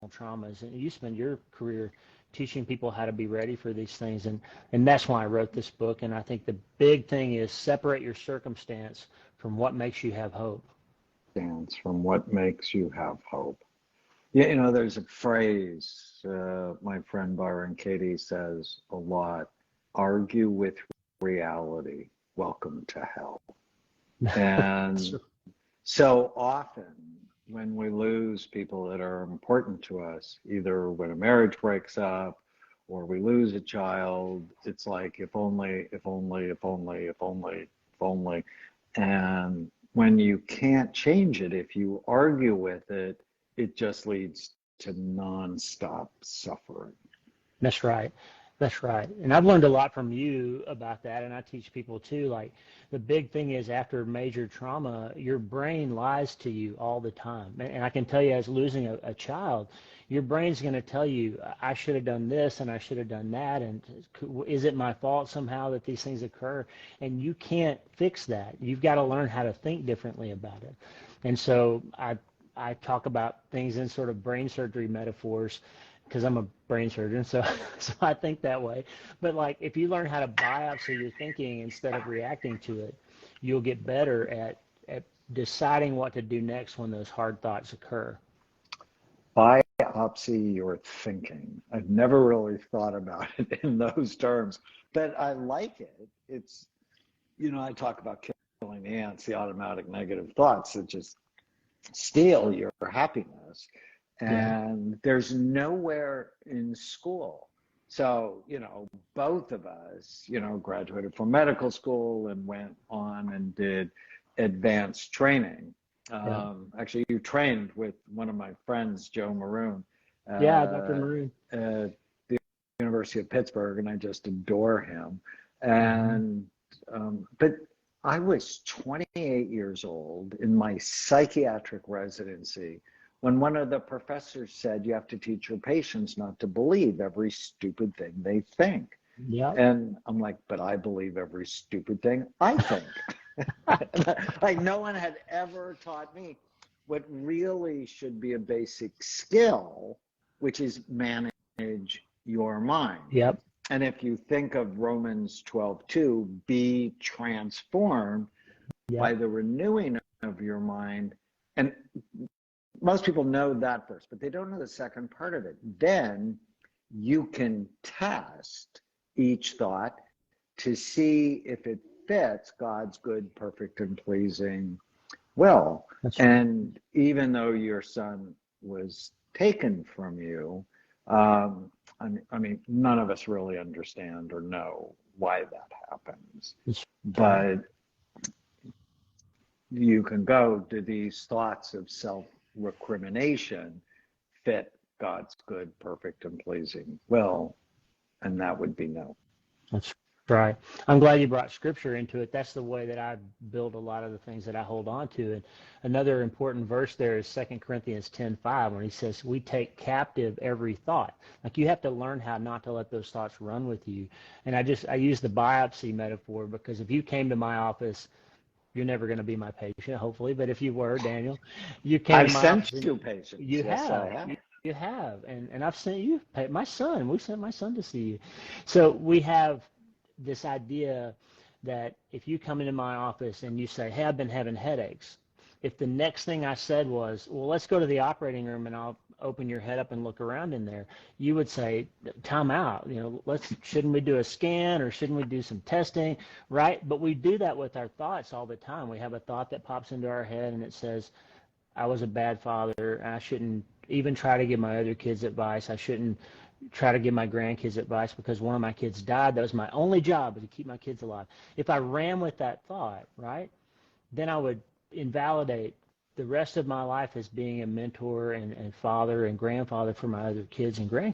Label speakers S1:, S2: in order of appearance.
S1: traumas, and you spend your career teaching people how to be ready for these things, and that's why I wrote this book. And I think the big thing is separate your circumstance from what makes you have hope.
S2: Dance from what makes you have hope. Yeah, there's a phrase my friend Byron Katie says a lot: argue with reality, welcome to hell. And so often when we lose people that are important to us, either when a marriage breaks up or we lose a child, it's like, if only, if only, if only, if only, if only. And when you can't change it, if you argue with it, it just leads to nonstop suffering.
S1: That's right. That's right. And I've learned a lot from you about that, and I teach people too. Like, the big thing is, after major trauma, your brain lies to you all the time. And I can tell you, as losing a child, your brain's going to tell you, I should have done this and I should have done that, and is it my fault somehow that these things occur? And you can't fix that. You've got to learn how to think differently about it. And so I talk about things in sort of brain surgery metaphors, because I'm a brain surgeon, so I think that way. But like, if you learn how to biopsy your thinking instead of reacting to it, you'll get better at deciding what to do next when those hard thoughts occur.
S2: Biopsy your thinking. I've never really thought about it in those terms, but I like it. It's, I talk about killing the ants, the automatic negative thoughts that just steal your happiness. And there's nowhere in school. So, both of us, graduated from medical school and went on and did advanced training. Actually, you trained with one of my friends, Joe Maroon.
S1: Dr. Maroon.
S2: At the University of Pittsburgh, and I just adore him. And, but I was 28 years old in my psychiatric residency when one of the professors said, you have to teach your patients not to believe every stupid thing they think.
S1: Yeah.
S2: And I'm like, but I believe every stupid thing I think. Like, no one had ever taught me what really should be a basic skill, which is manage your mind.
S1: Yep.
S2: And if you think of Romans 12:2, be transformed by the renewing of your mind. And most people know that verse, but they don't know the second part of it. Then you can test each thought to see if it fits God's good, perfect, and pleasing will.
S1: That's right.
S2: And even though your son was taken from you, I mean, none of us really understand or know why that happens. But you can go, do these thoughts of self-recrimination fit God's good, perfect, and pleasing will? And that would be no.
S1: That's right. I'm glad you brought scripture into it. That's the way that I build a lot of the things that I hold on to. And another important verse there is 2 Corinthians 10:5, when he says, we take captive every thought. Like, you have to learn how not to let those thoughts run with you. And I use the biopsy metaphor, because if you came to my office, you're never going to be my patient, hopefully, but if you were, Daniel, you came to my office.
S2: I've sent you patients.
S1: You
S2: yes,
S1: have.
S2: I have.
S1: You have. And I've sent you, my son, we sent my son to see you. So we have this idea that if you come into my office and you say, hey, I've been having headaches, if the next thing I said was, well, let's go to the operating room and I'll open your head up and look around in there, you would say, time out, shouldn't we do a scan, or shouldn't we do some testing, right? But we do that with our thoughts all the time. We have a thought that pops into our head and it says, I was a bad father, I shouldn't even try to give my other kids advice, I shouldn't try to give my grandkids advice because one of my kids died. That was my only job, was to keep my kids alive. If I ran with that thought, right, then I would invalidate the rest of my life as being a mentor and father and grandfather for my other kids and grandkids.